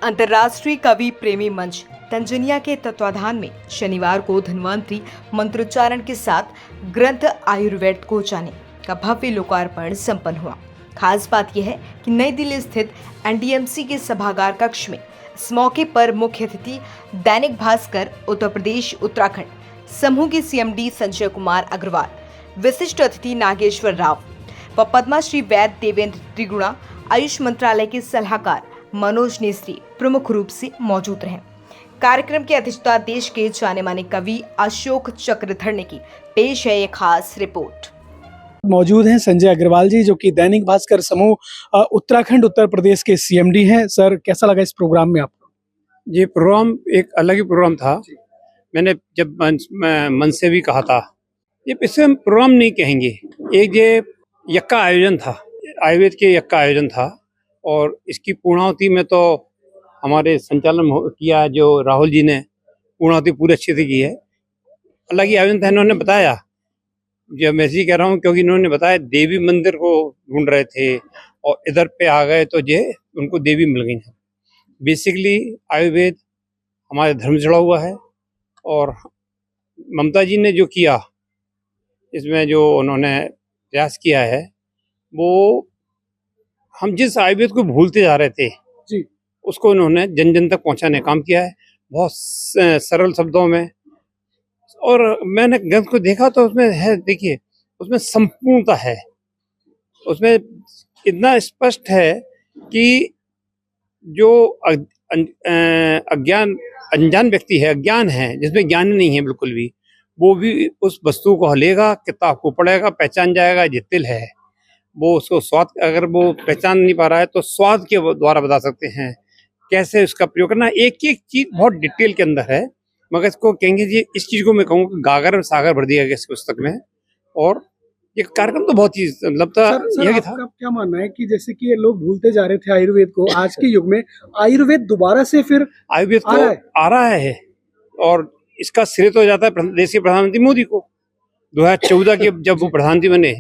अंतर्राष्ट्रीय कवि प्रेमी मंच तंजानिया के तत्वाधान में शनिवार को धन्वंतरी मंत्रोच्चारण के साथ ग्रंथ आयुर्वेद को जाने का भव्य लोकार्पण संपन्न हुआ। खास बात यह है कि नई दिल्ली स्थित एनडीएमसी के सभागार कक्ष में इस मौके पर मुख्य अतिथि दैनिक भास्कर, उत्तर प्रदेश उत्तराखंड समूह के सीएमडी संजय कुमार अग्रवाल, विशिष्ट अतिथि नागेश्वर राव व पद्मश्री वैद्य देवेंद्र त्रिगुणा, आयुष मंत्रालय के सलाहकार मनोज नेस्री प्रमुख रूप से मौजूद रहे। कार्यक्रम की अध्यक्षता देश के जाने माने कवि अशोक चक्रधर ने की। पेश है ये खास रिपोर्ट। मौजूद हैं संजय अग्रवाल जी, जो कि दैनिक भास्कर समूह उत्तराखंड उत्तर प्रदेश के सीएमडी हैं। सर, कैसा लगा इस प्रोग्राम में आपको? ये प्रोग्राम एक अलग ही प्रोग्राम था। मैंने जब मन से भी कहा था, ये इसे हम प्रोग्राम नहीं कहेंगे, एक ये यक्का आयोजन था, आयुर्वेद के यक्का आयोजन था। और इसकी पूर्णाहुति में तो हमारे संचालन किया जो राहुल जी ने, पूर्णाहुति पूरी अच्छे से की है। अलग ही आयोजन था। इन्होंने बताया, जब मैं इसी कह रहा हूँ क्योंकि इन्होंने बताया देवी मंदिर को ढूंढ रहे थे और इधर पे आ गए तो ये उनको देवी मिल गई है। बेसिकली आयुर्वेद हमारे धर्म से जुड़ा हुआ है और ममता जी ने जो किया, इसमें जो उन्होंने प्रयास किया है, वो हम जिस आयुर्वेद को भूलते जा रहे थे जी, उसको उन्होंने जन जन तक पहुंचाने का काम किया है, बहुत सरल शब्दों में। और मैंने ग्रंथ को देखा तो उसमें है, देखिए उसमें संपूर्णता है, उसमें इतना स्पष्ट है कि जो अज्ञान अनजान व्यक्ति है, अज्ञान है, जिसमें ज्ञान नहीं है बिल्कुल भी, वो भी उस वस्तु को लेगा, किताब को पढ़ेगा, पहचान जाएगा ये तिल है। वो उसको स्वाद, अगर वो पहचान नहीं पा रहा है तो स्वाद के द्वारा बता सकते हैं कैसे उसका प्रयोग करना। एक एक चीज बहुत डिटेल के अंदर है, मगर इसको कहेंगे जी, इस चीज को मैं कहूँगा कि गागर में सागर भर दिया गया इस पुस्तक में। और ये कार्यक्रम तो बहुत ही मतलब था। सर, आपका क्या मानना है कि जैसे कि ये लोग भूलते जा रहे थे आयुर्वेद को, आज के युग में आयुर्वेद दोबारा से फिर आयुर्वेद को आ रहा है और इसका श्रेय तो जाता है देश के प्रधानमंत्री मोदी को। 2014 के जब वो प्रधानमंत्री बने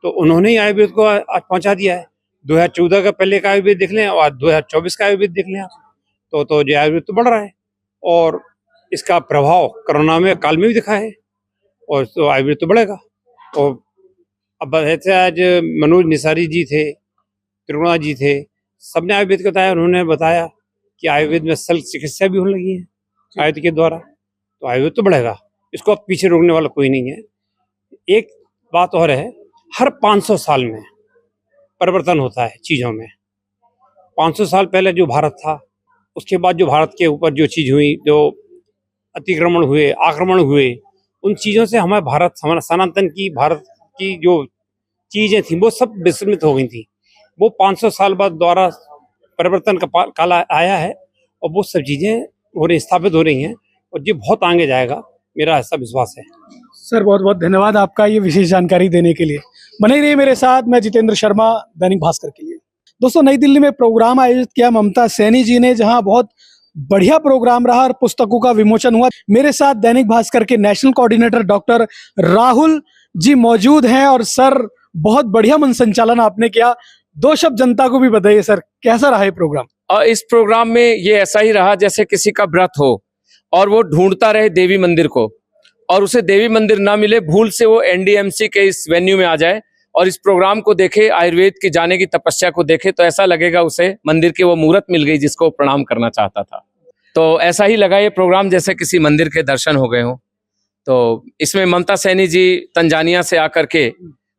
तो उन्होंने ही आयुर्वेद को आज पहुंचा दिया है। 2014 का पहले का आयुर्वेद देख लें और 2024 का आयुर्वेद देख लें आप, तो जो आयुर्वेद तो बढ़ रहा है और इसका प्रभाव कोरोना में काल में भी दिखा है और तो आयुर्वेद तो बढ़ेगा। और अब ऐसे आज मनोज निसारी जी थे, त्रिगुणा जी थे, सबने आयुर्वेद को बताया। उन्होंने बताया कि आयुर्वेद में शल्य चिकित्सा भी होने लगी है आयुर्वेद के द्वारा, तो आयुर्वेद तो बढ़ेगा, इसको अब पीछे रोकने वाला कोई नहीं है। एक बात और है, हर 500 साल में परिवर्तन होता है चीज़ों में। 500 साल पहले जो भारत था, उसके बाद जो भारत के ऊपर जो चीज़ हुई, जो अतिक्रमण हुए, आक्रमण हुए, उन चीज़ों से हमारे भारत, हमारा सनातन की भारत की जो चीज़ें थी वो सब विस्मृत हो गई थी। वो 500 साल बाद द्वारा परिवर्तन का काल आया है और वो सब चीज़ें हो रही, स्थापित हो रही हैं और ये बहुत आगे जाएगा, मेरा ऐसा विश्वास है। सर, बहुत बहुत धन्यवाद आपका ये विशेष जानकारी देने के लिए। बने रहिए मेरे साथ, मैं जितेंद्र शर्मा, दैनिक भास्कर के लिए। दोस्तों, नई दिल्ली में प्रोग्राम आयोजित किया ममता सैनी जी ने, जहां बहुत बढ़िया प्रोग्राम रहा और पुस्तकों का विमोचन हुआ। मेरे साथ दैनिक भास्कर के national coordinator doctor Rahul ji मौजूद हैं। और सर, बहुत बढ़िया मन संचालन आपने किया, 2 शब्द जनता को भी बताइए सर, कैसा रहा ये प्रोग्राम? इस प्रोग्राम में ये ऐसा ही रहा जैसे किसी का व्रत हो और वो ढूंढता रहे देवी मंदिर को, और उसे देवी मंदिर ना मिले, भूल से वो एनडीएमसी के इस वेन्यू में आ जाए और इस प्रोग्राम को देखे, आयुर्वेद की जाने की तपस्या को देखे, तो ऐसा लगेगा उसे मंदिर की वो मूर्त मिल गई जिसको प्रणाम करना चाहता था। तो ऐसा ही लगा ये प्रोग्राम जैसे किसी मंदिर के दर्शन हो गए हों। तो इसमें ममता सैनी जी तंजानिया से आकर के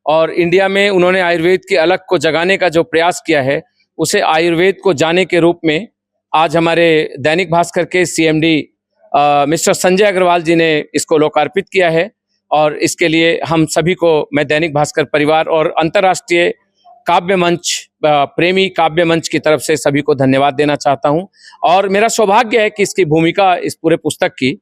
और इंडिया में उन्होंने आयुर्वेद की अलग को जगाने का जो प्रयास किया है, उसे आयुर्वेद को जाने के रूप में आज हमारे दैनिक भास्कर के सीएमडी मिस्टर संजय अग्रवाल जी ने इसको लोकार्पित किया है। और इसके लिए हम सभी को, मैं दैनिक भास्कर परिवार और अंतर्राष्ट्रीय काव्य मंच, प्रेमी काव्य मंच की तरफ से सभी को धन्यवाद देना चाहता हूं। और मेरा सौभाग्य है कि इसकी भूमिका इस पूरे पुस्तक की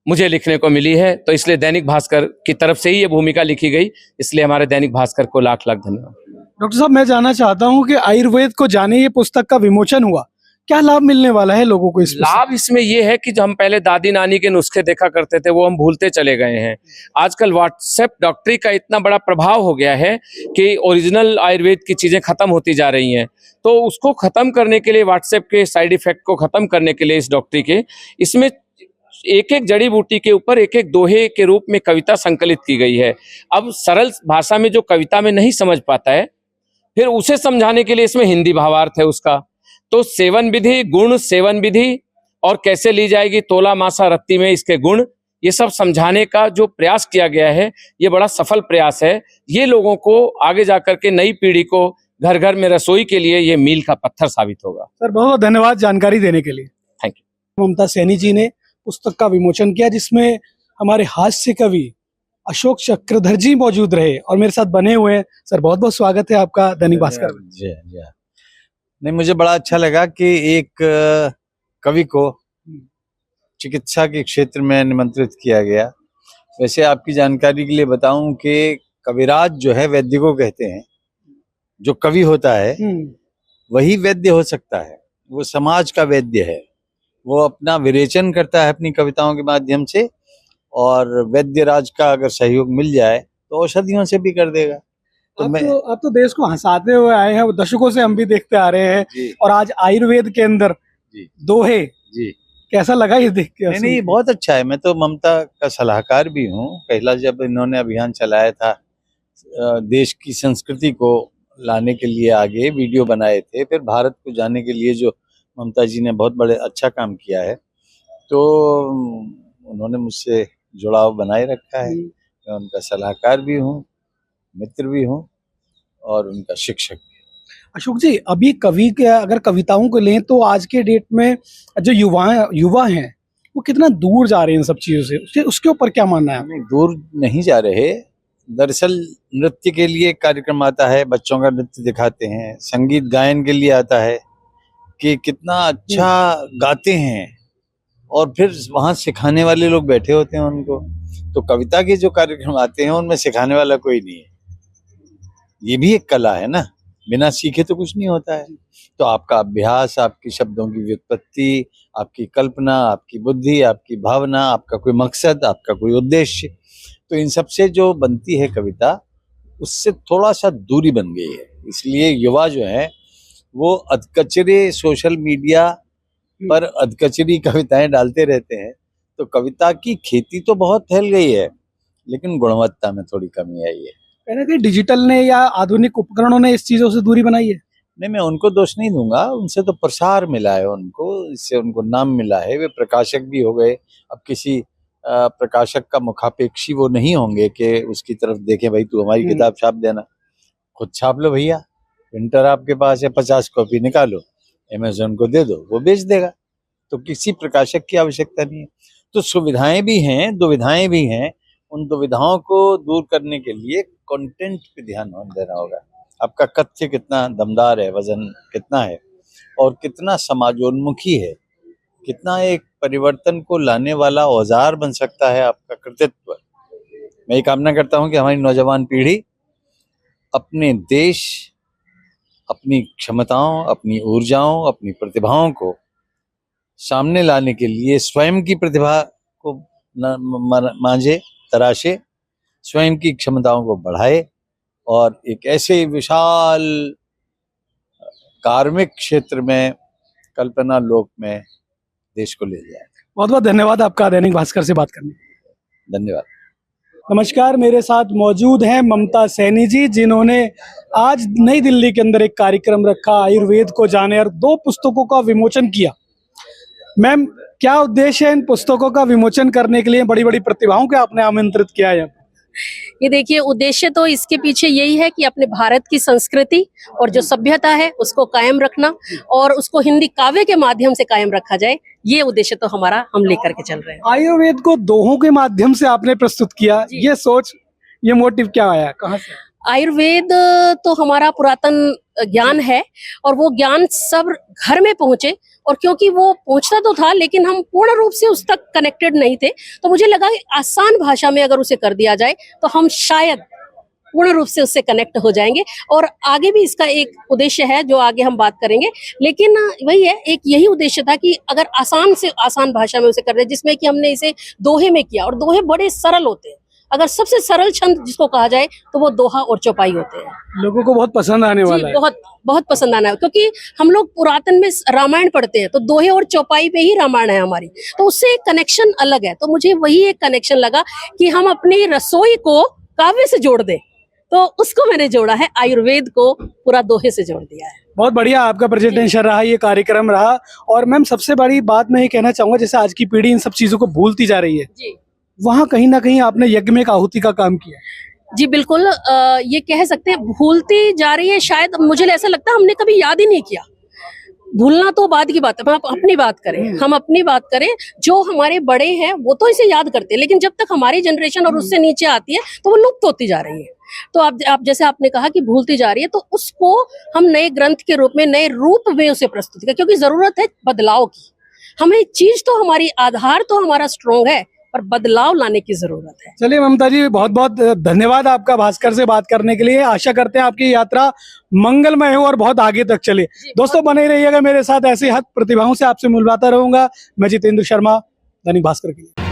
मुझे लिखने को मिली है, तो इसलिए दैनिक भास्कर की तरफ से ही ये भूमिका लिखी गई, इसलिए हमारे दैनिक भास्कर को लाख लाख धन्यवाद। डॉक्टर साहब, मैं जानना चाहता हूँ कि आयुर्वेद को जाने ये पुस्तक का विमोचन हुआ, क्या लाभ मिलने वाला है लोगों को इसमें? लाभ इसमें ये है कि जो हम पहले दादी नानी के नुस्खे देखा करते थे वो हम भूलते चले गए हैं। आजकल व्हाट्सएप डॉक्टरी का इतना बड़ा प्रभाव हो गया है कि ओरिजिनल आयुर्वेद की चीजें खत्म होती जा रही हैं। तो उसको खत्म करने के लिए, व्हाट्सएप के साइड इफेक्ट को खत्म करने के लिए इस डॉक्टरी के, इसमें एक एक जड़ी बूटी के ऊपर एक एक दोहे के रूप में कविता संकलित की गई है। अब सरल भाषा में जो कविता में नहीं समझ पाता है, फिर उसे समझाने के लिए इसमें हिंदी भावार्थ है उसका। तो सेवन विधि, गुण, सेवन विधि और कैसे ली जाएगी तोला मासा रत्ती में इसके गुण, ये सब समझाने का जो प्रयास किया गया है, ये बड़ा सफल प्रयास है। ये लोगों को आगे जाकर के नई पीढ़ी को घर घर में रसोई के लिए ये मील का पत्थर साबित होगा। सर बहुत बहुत धन्यवाद जानकारी देने के लिए। Thank you. ममता सैनी जी ने पुस्तक का विमोचन किया जिसमें हमारे हास्य कवि अशोक चक्रधर जी मौजूद रहे और मेरे साथ बने हुए हैं। सर बहुत बहुत स्वागत है आपका दैनिक भास्कर में। जी जी। नहीं, मुझे बड़ा अच्छा लगा कि एक कवि को चिकित्सा के क्षेत्र में निमंत्रित किया गया। वैसे आपकी जानकारी के लिए बताऊं कि कविराज जो है वैद्य को कहते हैं। जो कवि होता है वही वैद्य हो सकता है, वो समाज का वैद्य है। वो अपना विरेचन करता है अपनी कविताओं के माध्यम से, और वैद्य राज का अगर सहयोग मिल जाए तो औषधियों से भी कर देगा। तो आप तो देश को हंसाते हुए आए हैं, दशकों से हम भी देखते आ रहे हैं, और आज आयुर्वेद के अंदर दोहे जी, कैसा लगा ये देख के? नहीं, बहुत अच्छा है। मैं तो ममता का सलाहकार भी हूँ। पहला जब इन्होंने अभियान चलाया था, देश की संस्कृति को लाने के लिए आगे वीडियो बनाए थे, फिर भारत को जाने के लिए जो ममता जी ने बहुत बड़े अच्छा काम किया है, तो उन्होंने मुझसे जुड़ाव बनाए रखा है। मैं उनका सलाहकार भी हूँ, मित्र भी हूँ और उनका शिक्षक भी। अशोक जी, अभी कवि के अगर कविताओं को लें तो आज के डेट में जो युवा हैं वो कितना दूर जा रहे हैं इन सब चीजों से, उसके ऊपर क्या मानना है? नहीं, दूर नहीं जा रहे। दरअसल नृत्य के लिए कार्यक्रम आता है, बच्चों का नृत्य दिखाते हैं, संगीत गायन के लिए आता है कि कितना अच्छा गाते हैं, और फिर वहाँ सिखाने वाले लोग बैठे होते हैं उनको। तो कविता के जो कार्यक्रम आते हैं उनमें सिखाने वाला कोई नहीं है। ये भी एक कला है ना, बिना सीखे तो कुछ नहीं होता है। तो आपका अभ्यास, आपकी शब्दों की व्युत्पत्ति, आपकी कल्पना, आपकी बुद्धि, आपकी भावना, आपका कोई मकसद, आपका कोई उद्देश्य, तो इन सब से जो बनती है कविता, उससे थोड़ा सा दूरी बन गई है। इसलिए युवा जो है वो अधकचरे सोशल मीडिया पर अधकचरी कविताएं डालते रहते हैं। तो कविता की खेती तो बहुत फैल गई है, लेकिन गुणवत्ता में थोड़ी कमी आई है। कहना कि डिजिटल ने या आधुनिक उपकरणों ने इस चीजों से दूरी बनाई है? नहीं, मैं उनको दोष नहीं दूंगा, उनसे तो प्रसार मिला है उनको, इससे उनको नाम मिला है, वे प्रकाशक भी हो गए। अब किसी प्रकाशक का मुखापेक्षी वो नहीं होंगे कि उसकी तरफ देखें, भाई तू हमारी किताब छाप देना। खुद छाप लो भैया, प्रिंटर आपके पास है, 50 कॉपी निकालो, अमेज़न को दे दो, वो बेच देगा। तो किसी प्रकाशक की आवश्यकता नहीं है। तो सुविधाएं भी हैं, दुविधाएं भी हैं। उन दुविधाओं को दूर करने के लिए कंटेंट पे ध्यान देना होगा। आपका कथ्य कितना दमदार है, वजन कितना है, और कितना समाजोन्मुखी है, कितना एक परिवर्तन को लाने वाला औजार बन सकता है आपका कृतित्व। मैं ये कामना करता हूं कि हमारी नौजवान पीढ़ी अपने देश, अपनी क्षमताओं, अपनी ऊर्जाओं, अपनी प्रतिभाओं को सामने लाने के लिए स्वयं की प्रतिभा को मांझे, तराशे, स्वयं की क्षमताओं को बढ़ाए, और एक ऐसे विशाल कार्मिक क्षेत्र में, कल्पना लोक में देश को ले जाए। बहुत बहुत धन्यवाद आपका दैनिक भास्कर से बात करने। धन्यवाद। नमस्कार, मेरे साथ मौजूद हैं ममता सैनी जी, जिन्होंने आज नई दिल्ली के अंदर एक कार्यक्रम रखा, आयुर्वेद को जाने, और 2 पुस्तकों का विमोचन किया। मैम, क्या उद्देश्य है इन पुस्तकों का विमोचन करने के लिए? बड़ी बड़ी प्रतिभाओं को आपने आमंत्रित किया है। ये देखिए, उद्देश्य तो इसके पीछे यही है कि अपने भारत की संस्कृति और जो सभ्यता है उसको कायम रखना, और उसको हिंदी काव्य के माध्यम से कायम रखा जाए। ये उद्देश्य तो हमारा हम लेकर के चल रहे हैं। आयुर्वेद को दोहों के माध्यम से आपने प्रस्तुत किया, ये सोच, ये मोटिव क्या आया, कहाँ से? आयुर्वेद तो हमारा पुरातन ज्ञान है, और वो ज्ञान सब घर में पहुंचे, और क्योंकि वो पहुंचता तो था लेकिन हम पूर्ण रूप से उस तक कनेक्टेड नहीं थे, तो मुझे लगा कि आसान भाषा में अगर उसे कर दिया जाए तो हम शायद पूर्ण रूप से उससे कनेक्ट हो जाएंगे। और आगे भी इसका एक उद्देश्य है जो आगे हम बात करेंगे, लेकिन वही है, एक यही उद्देश्य था कि अगर आसान से आसान भाषा में उसे कर दे, जिसमें कि हमने इसे दोहे में किया, और दोहे बड़े सरल होते हैं। अगर सबसे सरल छंद जिसको कहा जाए तो वो दोहा और चौपाई होते हैं। लोगों को बहुत पसंद आने वाला है। बहुत बहुत पसंद आना है, क्योंकि हम लोग पुरातन में रामायण पढ़ते हैं तो दोहे और चौपाई पे ही रामायण है हमारी, तो उससे एक कनेक्शन अलग है। तो मुझे वही एक कनेक्शन लगा कि हम अपनी रसोई को काव्य से जोड़ दें, तो उसको मैंने जोड़ा है, आयुर्वेद को पूरा दोहे से जोड़ दिया है। बहुत बढ़िया आपका प्रेजेंटेशन रहा, ये कार्यक्रम रहा। और मैम सबसे बड़ी बात मैं ये कहना चाहूंगा, जैसे आज की पीढ़ी इन सब चीजों को भूलती जा रही है, जी वहाँ कहीं ना कहीं आपने यज्ञ में एक आहुति का काम किया। जी बिल्कुल, ये कह सकते हैं भूलती जा रही है। शायद मुझे ऐसा लगता है हमने कभी याद ही नहीं किया। भूलना तो बाद की बात है, हम अपनी बात करें, हम अपनी बात करें। जो हमारे बड़े हैं वो तो इसे याद करते हैं, लेकिन जब तक हमारी जनरेशन और उससे नीचे आती है तो वो लुप्त होती जा रही है। तो आप जैसे आपने कहा कि भूलती जा रही है, तो उसको हम नए ग्रंथ के रूप में, नए रूप में उसे प्रस्तुत किया, क्योंकि जरूरत है बदलाव की। हमें चीज तो हमारी, आधार तो हमारा स्ट्रॉन्ग है, पर बदलाव लाने की जरूरत है। चलिए ममता जी, बहुत बहुत धन्यवाद आपका भास्कर से बात करने के लिए। आशा करते हैं आपकी यात्रा मंगलमय हो और बहुत आगे तक चले। दोस्तों बने रहिएगा मेरे साथ, ऐसे हद प्रतिभाओं से आपसे मिलवाता रहूंगा। मैं जितेंद्र शर्मा, दैनिक भास्कर के लिए।